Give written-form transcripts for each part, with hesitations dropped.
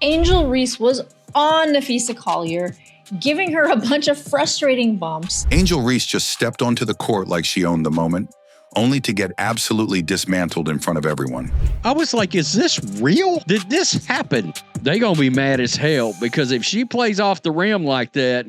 Angel Reese was on Napheesa Collier, giving her a bunch of frustrating bumps. Angel Reese just stepped onto the court like she owned the moment, only to get absolutely dismantled in front of everyone. I was like, is this real? Did this happen? They gonna be mad as hell because if she plays off the rim like that,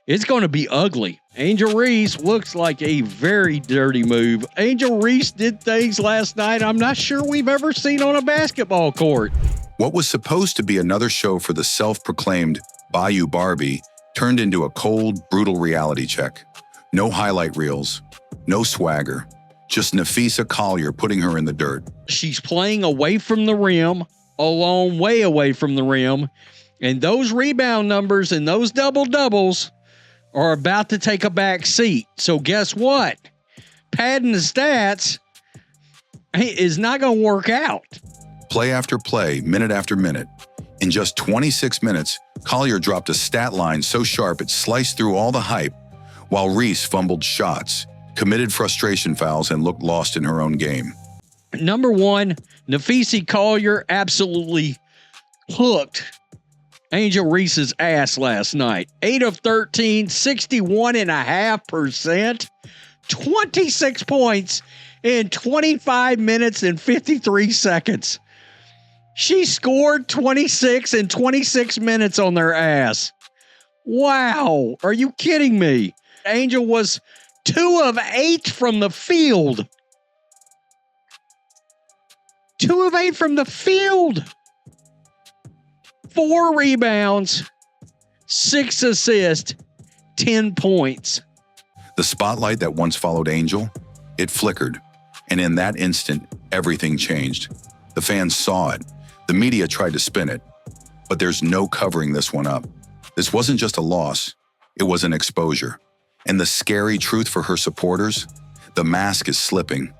it's gonna be ugly. Angel Reese looks like a very dirty move. Angel Reese did things last night I'm not sure we've ever seen on a basketball court. What was supposed to be another show for the self-proclaimed Bayou Barbie turned into a cold, brutal reality check. No highlight reels, no swagger, just Napheesa Collier putting her in the dirt. She's playing away from the rim, a long way away from the rim, and those rebound numbers and those double-doubles are about to take a back seat. So guess what? Padding the stats is not going to work out. Play after play, minute after minute. In just 26 minutes, Collier dropped a stat line so sharp it sliced through all the hype, while Reese fumbled shots, committed frustration fouls, and looked lost in her own game. Number one, Napheesa Collier absolutely hooked Angel Reese's ass last night. 8 of 13, 61.5%, 26 points in 25 minutes and 53 seconds. She scored 26 in 26 minutes on their ass. Wow. Are you kidding me? Angel was 2 of 8 from the field. 2 of 8 from the field. 4 rebounds, 6 assists, 10 points. The spotlight that once followed Angel, it flickered. And in that instant, everything changed. The fans saw it. The media tried to spin it. But there's no covering this one up. This wasn't just a loss. It was an exposure. And the scary truth for her supporters, the mask is slipping.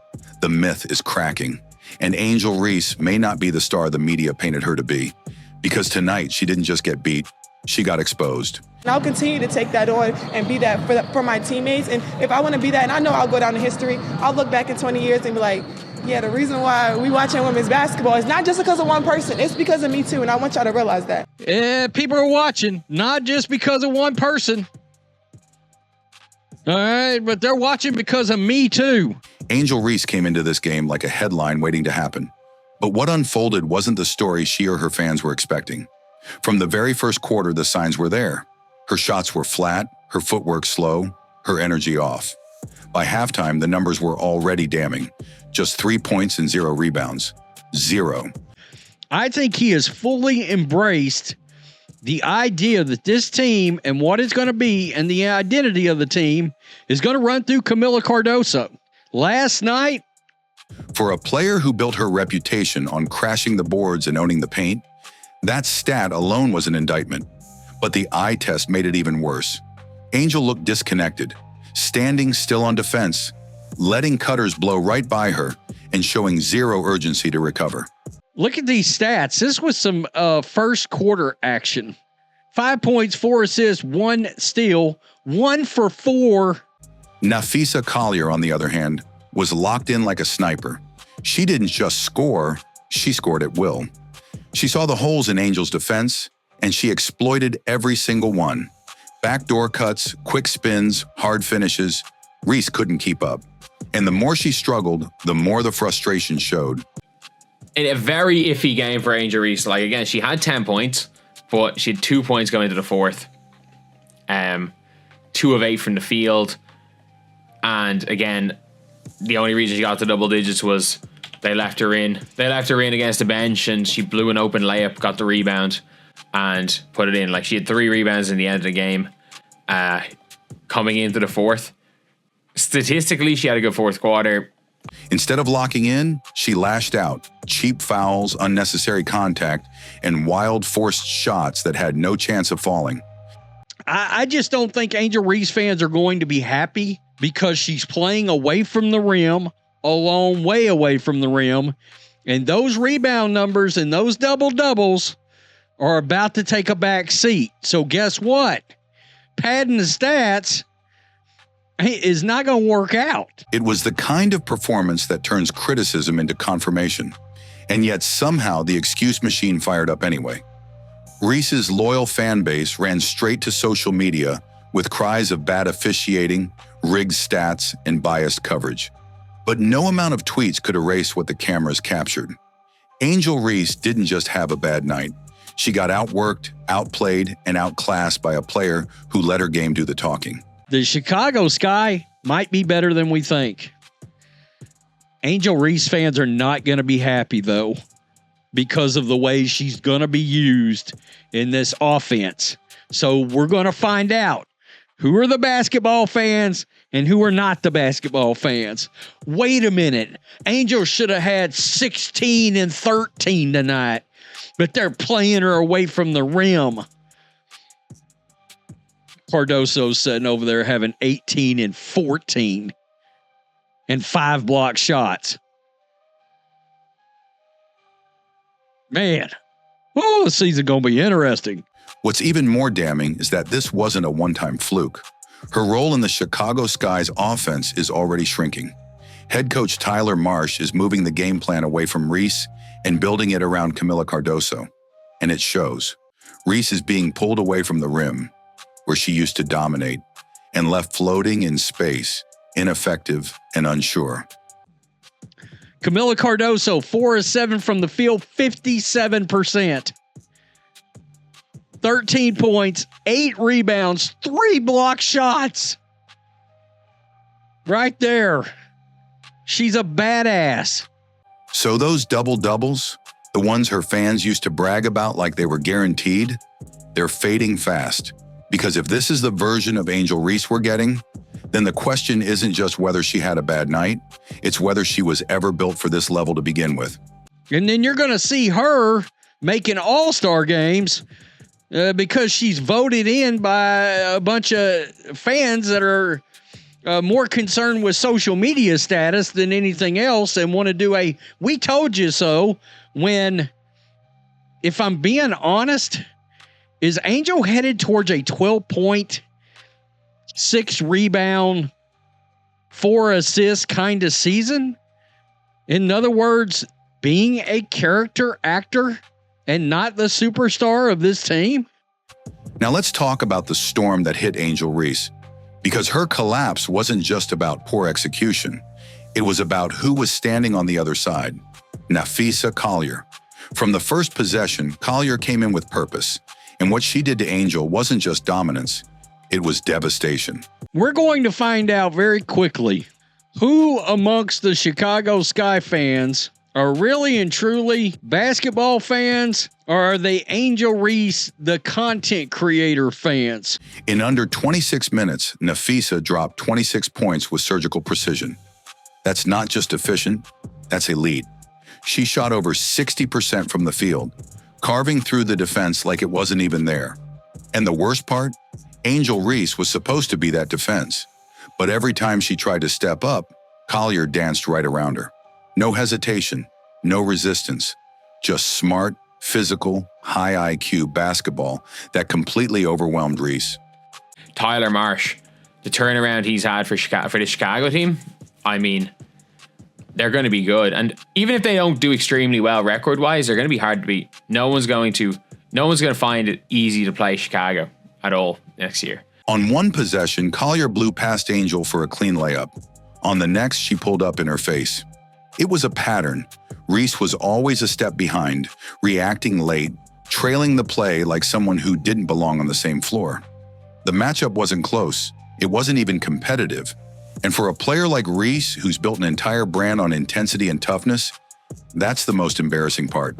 The myth is cracking. And Angel Reese may not be the star the media painted her to be. Because tonight, she didn't just get beat, she got exposed. And I'll continue to take that on and be that for my teammates. And if I want to be that, and I know I'll go down in history, I'll look back in 20 years and be like, yeah, the reason why we watching women's basketball is not just because of one person. It's because of me too, and I want y'all to realize that. Yeah, people are watching, not just because of one person. All right, but they're watching because of me too. Angel Reese came into this game like a headline waiting to happen. But what unfolded wasn't the story she or her fans were expecting. From the very first quarter, the signs were there. Her shots were flat, her footwork slow, her energy off. By halftime, the numbers were already damning. Just 3 points and 0 rebounds. 0. I think he has fully embraced the idea that this team and what it's going to be and the identity of the team is going to run through Camila Cardoso. Last night, for a player who built her reputation on crashing the boards and owning the paint, that stat alone was an indictment. But the eye test made it even worse. Angel looked disconnected, standing still on defense, letting cutters blow right by her, and showing 0 urgency to recover. Look at these stats. This was some first quarter action. 5 points, 4 assists, 1 steal, 1 for 4. Napheesa Collier, on the other hand, was locked in like a sniper. She didn't just score, she scored at will. She saw the holes in Angel's defense, and she exploited every single one. Backdoor cuts, quick spins, hard finishes. Reese couldn't keep up. And the more she struggled, the more the frustration showed. In a very iffy game for Angel Reese. Like, again, she had 10 points, but she had 2 points going into the fourth. 2 of 8 from the field. And again, the only reason she got to double digits was they left her in. They left her in against the bench, and she blew an open layup, got the rebound, and put it in. Like, she had 3 rebounds in the end of the game, coming into the fourth. Statistically, she had a good fourth quarter. Instead of locking in, she lashed out. Cheap fouls, unnecessary contact, and wild forced shots that had no chance of falling. I just don't think Angel Reese fans are going to be happy because she's playing away from the rim, a long way away from the rim, and those rebound numbers and those double-doubles are about to take a back seat. So guess what? Padding the stats is not going to work out. It was the kind of performance that turns criticism into confirmation. And yet somehow the excuse machine fired up anyway. Reese's loyal fan base ran straight to social media with cries of bad officiating, rigged stats, and biased coverage. But no amount of tweets could erase what the cameras captured. Angel Reese didn't just have a bad night. She got outworked, outplayed, and outclassed by a player who let her game do the talking. The Chicago Sky might be better than we think. Angel Reese fans are not going to be happy, though, because of the way she's going to be used in this offense. So we're going to find out who are the basketball fans and who are not the basketball fans. Wait a minute. Angel should have had 16 and 13 tonight, but they're playing her away from the rim. Cardoso's sitting over there having 18 and 14 and 5 block shots. Man, the season's going to be interesting. What's even more damning is that this wasn't a one-time fluke. Her role in the Chicago Sky's offense is already shrinking. Head coach Tyler Marsh is moving the game plan away from Reese and building it around Camila Cardoso. And it shows. Reese is being pulled away from the rim, where she used to dominate, and left floating in space, ineffective and unsure. Camila Cardoso, 4 of 7 from the field, 57%. 13 points, 8 rebounds, 3 block shots. Right there. She's a badass. So those double-doubles, the ones her fans used to brag about like they were guaranteed, they're fading fast. Because if this is the version of Angel Reese we're getting, then the question isn't just whether she had a bad night, it's whether she was ever built for this level to begin with. And then you're going to see her making all-star games because she's voted in by a bunch of fans that are more concerned with social media status than anything else and want to do a "we told you so" when, if I'm being honest, is Angel headed towards a 12-point, 6 rebound, 4 assist kind of season? In other words, being a character actor and not the superstar of this team? Now let's talk about the storm that hit Angel Reese, because her collapse wasn't just about poor execution. It was about who was standing on the other side. Napheesa Collier. From the first possession, Collier came in with purpose, and what she did to Angel wasn't just dominance, it was devastation. We're going to find out very quickly who amongst the Chicago Sky fans are really and truly basketball fans, or are they Angel Reese, the content creator, fans? In under 26 minutes, Napheesa dropped 26 points with surgical precision. That's not just efficient, that's elite. She shot over 60% from the field, carving through the defense like it wasn't even there. And the worst part? Angel Reese was supposed to be that defense. But every time she tried to step up, Collier danced right around her. No hesitation, no resistance, just smart, physical, high IQ basketball that completely overwhelmed Reese. Tyler Marsh, the turnaround he's had for the Chicago team, I mean, they're going to be good. And even if they don't do extremely well record-wise, they're going to be hard to beat. No one's going to find it easy to play Chicago at all next year. On one possession, Collier blew past Angel for a clean layup. On the next, she pulled up in her face. It was a pattern. Reese was always a step behind, reacting late, trailing the play like someone who didn't belong on the same floor. The matchup wasn't close. It wasn't even competitive. And for a player like Reese, who's built an entire brand on intensity and toughness, that's the most embarrassing part.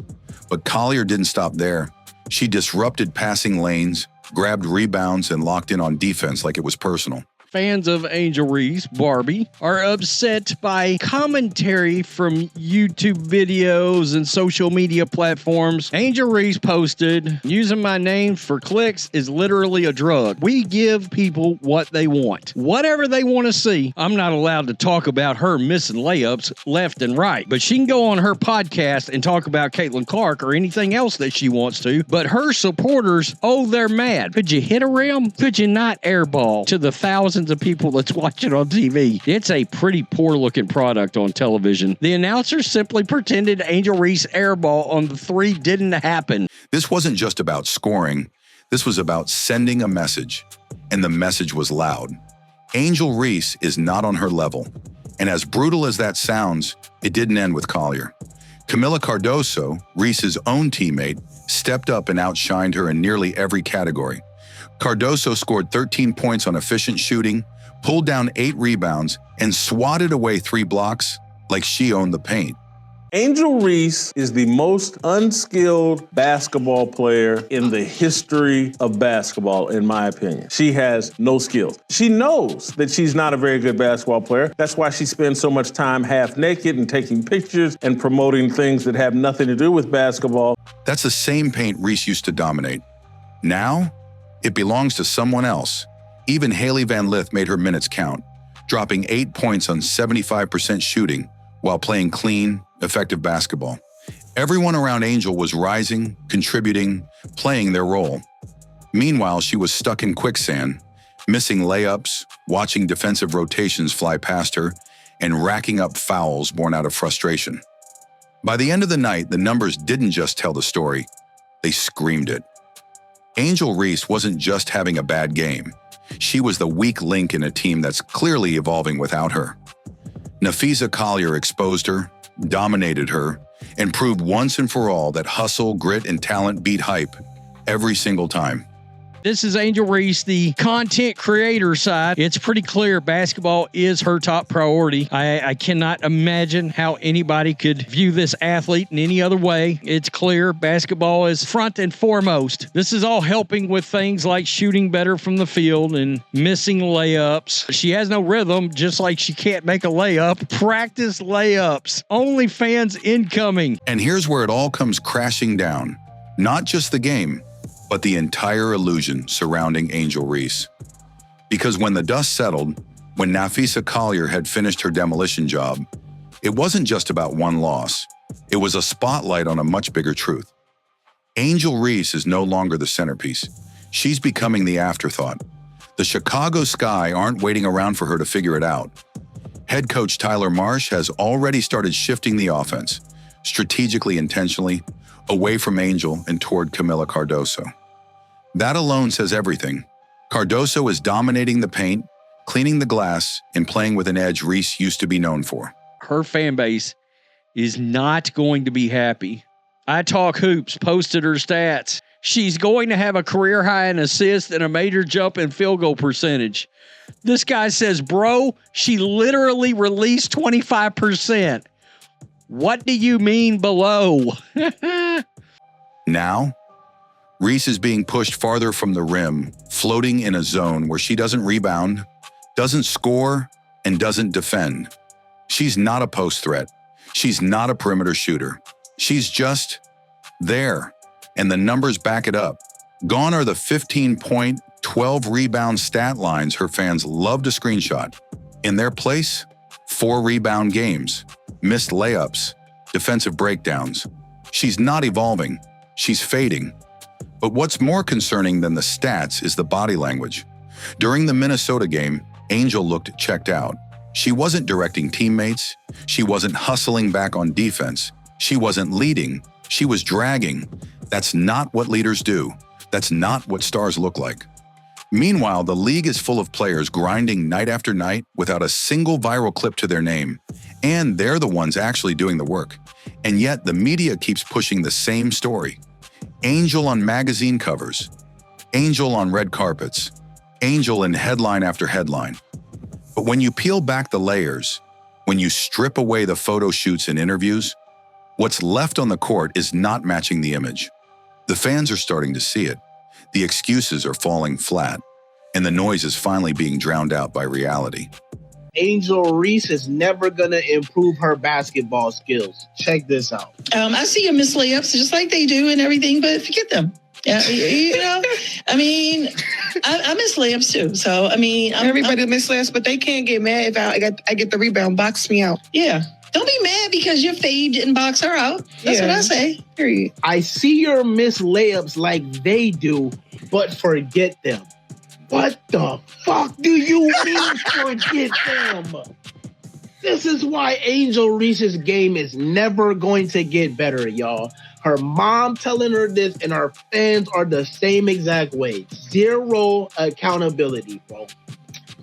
But Collier didn't stop there. She disrupted passing lanes, grabbed rebounds, and locked in on defense like it was personal. Fans of Angel Reese, Barbie, are upset by commentary from YouTube videos and social media platforms. Angel Reese posted, "Using my name for clicks is literally a drug. We give people what they want. Whatever they want to see. I'm not allowed to talk about her missing layups left and right, but she can go on her podcast and talk about Caitlin Clark or anything else that she wants to. But her supporters, they're mad. Could you hit a rim? Could you not airball to the thousands millions of people that's watching on TV. It's a pretty poor-looking product on television. The announcer simply pretended Angel Reese airball on the three didn't happen. This wasn't just about scoring. This was about sending a message, and the message was loud. Angel Reese is not on her level. And as brutal as that sounds, it didn't end with Collier. Camila Cardoso, Reese's own teammate, stepped up and outshined her in nearly every category. Cardoso scored 13 points on efficient shooting, pulled down 8 rebounds, and swatted away 3 blocks like she owned the paint. Angel Reese is the most unskilled basketball player in the history of basketball, in my opinion. She has no skills. She knows that she's not a very good basketball player. That's why she spends so much time half naked and taking pictures and promoting things that have nothing to do with basketball. That's the same paint Reese used to dominate. Now, it belongs to someone else. Even Haley Van Lith made her minutes count, dropping 8 points on 75% shooting while playing clean, effective basketball. Everyone around Angel was rising, contributing, playing their role. Meanwhile, she was stuck in quicksand, missing layups, watching defensive rotations fly past her, and racking up fouls born out of frustration. By the end of the night, the numbers didn't just tell the story, they screamed it. Angel Reese wasn't just having a bad game. She was the weak link in a team that's clearly evolving without her. Napheesa Collier exposed her, dominated her, and proved once and for all that hustle, grit, and talent beat hype every single time. This is Angel Reese, the content creator side. It's pretty clear basketball is her top priority. I cannot imagine how anybody could view this athlete in any other way. It's clear basketball is front and foremost. This is all helping with things like shooting better from the field and missing layups. She has no rhythm, just like she can't make a layup. Practice layups. OnlyFans incoming. And here's where it all comes crashing down. Not just the game, but the entire illusion surrounding Angel Reese. Because when the dust settled, when Napheesa Collier had finished her demolition job, it wasn't just about one loss. It was a spotlight on a much bigger truth. Angel Reese is no longer the centerpiece. She's becoming the afterthought. The Chicago Sky aren't waiting around for her to figure it out. Head coach Tyler Marsh has already started shifting the offense, strategically, intentionally, away from Angel and toward Camila Cardoso. That alone says everything. Cardoso is dominating the paint, cleaning the glass, and playing with an edge Reese used to be known for. Her fan base is not going to be happy. I Talk Hoops posted her stats. She's going to have a career high in assists and a major jump in field goal percentage. This guy says, bro, she literally released 25%. What do you mean below? Now, Reese is being pushed farther from the rim, floating in a zone where she doesn't rebound, doesn't score, and doesn't defend. She's not a post threat. She's not a perimeter shooter. She's just there, and the numbers back it up. Gone are the 15-point, 12-rebound stat lines her fans love to screenshot. In their place, 4 rebound games, missed layups, defensive breakdowns. She's not evolving. She's fading. But what's more concerning than the stats is the body language. During the Minnesota game, Angel looked checked out. She wasn't directing teammates. She wasn't hustling back on defense. She wasn't leading. She was dragging. That's not what leaders do. That's not what stars look like. Meanwhile, the league is full of players grinding night after night without a single viral clip to their name. And they're the ones actually doing the work. And yet the media keeps pushing the same story. Angel on magazine covers. Angel on red carpets. Angel in headline after headline. But when you peel back the layers, when you strip away the photo shoots and interviews, what's left on the court is not matching the image. The fans are starting to see it. The excuses are falling flat, and the noise is finally being drowned out by reality. Angel Reese is never going to improve her basketball skills. Check this out. I see you miss layups just like they do and everything, but forget them. You know, I mean, I miss layups too. So, I mean, Everybody miss layups, but they can't get mad if I get the rebound. Box me out. Yeah. Don't be mad because your fade didn't box her out. That's what I say. Period. I see your miss layups like they do, but forget them. What the fuck do you mean forget them? This is why Angel Reese's game is never going to get better, y'all. Her mom telling her this and her fans are the same exact way. Zero accountability, bro.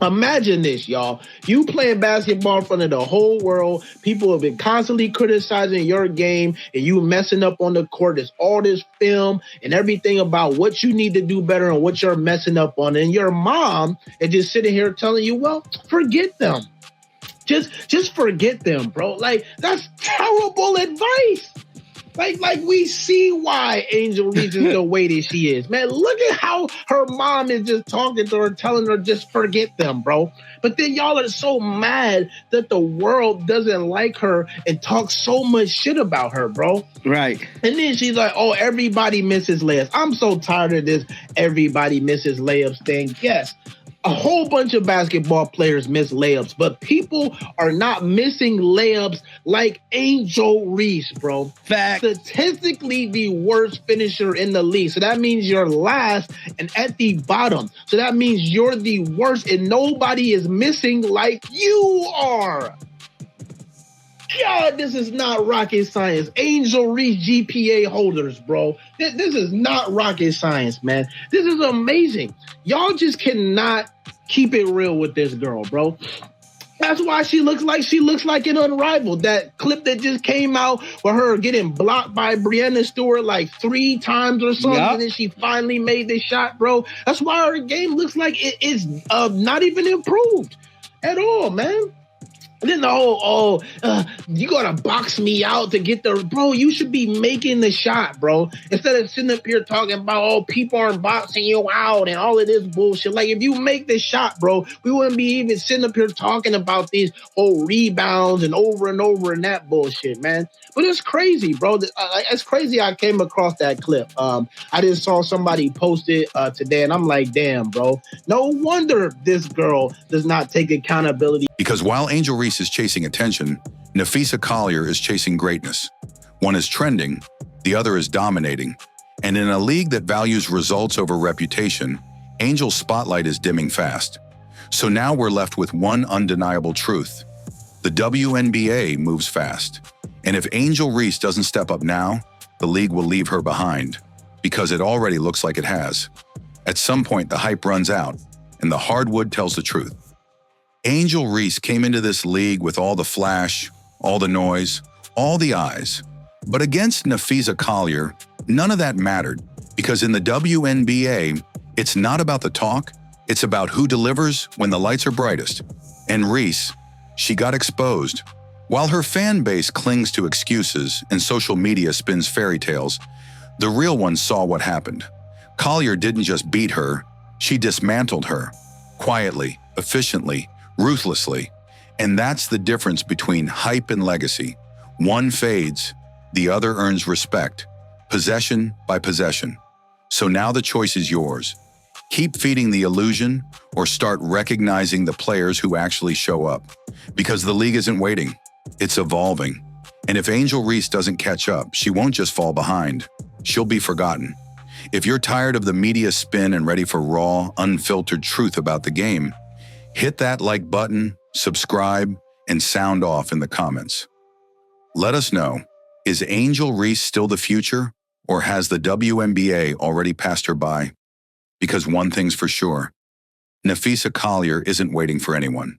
Imagine this, y'all. You playing basketball in front of the whole world. People have been constantly criticizing your game and you messing up on the court. There's all this film and everything about what you need to do better and what you're messing up on. And your mom is just sitting here telling you, well, forget them. Just forget them, bro. Like, that's terrible advice. Like we see why Angel Reese is the way that she is. Man, look at how her mom is just talking to her, telling her just forget them, bro. But then y'all are so mad that the world doesn't like her and talk so much shit about her, bro. Right. And then she's like, oh, everybody misses layups. I'm so tired of this everybody misses layups thing. Yes. A whole bunch of basketball players miss layups, but people are not missing layups like Angel Reese, bro. Fact. Statistically the worst finisher in the league. So that means you're last and at the bottom. So that means you're the worst and nobody is missing like you are. God, this is not rocket science. Angel Reese GPA holders, bro. This is not rocket science, man. This is amazing. Y'all just cannot keep it real with this girl, bro. That's why she looks like an unrivaled. That clip that just came out with her getting blocked by Breanna Stewart like 3 times or something, and then she finally made this shot, bro. That's why her game looks like it is not even improved at all, man. And then the whole, you gotta box me out to get the, bro, you should be making the shot, bro. Instead of sitting up here talking about, oh, people aren't boxing you out and all of this bullshit. Like, if you make the shot, bro, we wouldn't be even sitting up here talking about these whole rebounds and over and that bullshit, man. But it's crazy, bro. It's crazy I came across that clip. I just saw somebody post it today, and I'm like, damn, bro. No wonder this girl does not take accountability. Because while Angel Reese is chasing attention, Napheesa Collier is chasing greatness. One is trending, the other is dominating. And in a league that values results over reputation, Angel's spotlight is dimming fast. So now we're left with one undeniable truth. The WNBA moves fast. And if Angel Reese doesn't step up now, the league will leave her behind, because it already looks like it has. At some point, the hype runs out, and the hardwood tells the truth. Angel Reese came into this league with all the flash, all the noise, all the eyes. But against Napheesa Collier, none of that mattered, because in the WNBA, it's not about the talk, it's about who delivers when the lights are brightest. And Reese, she got exposed. While her fan base clings to excuses and social media spins fairy tales, the real ones saw what happened. Collier didn't just beat her, she dismantled her. Quietly, efficiently, ruthlessly. And that's the difference between hype and legacy. One fades, the other earns respect, possession by possession. So now the choice is yours. Keep feeding the illusion or start recognizing the players who actually show up. Because the league isn't waiting, it's evolving. And if Angel Reese doesn't catch up, she won't just fall behind, she'll be forgotten. If you're tired of the media spin and ready for raw, unfiltered truth about the game, hit that like button, subscribe, and sound off in the comments. Let us know, is Angel Reese still the future, or has the WNBA already passed her by? Because one thing's for sure, Napheesa Collier isn't waiting for anyone.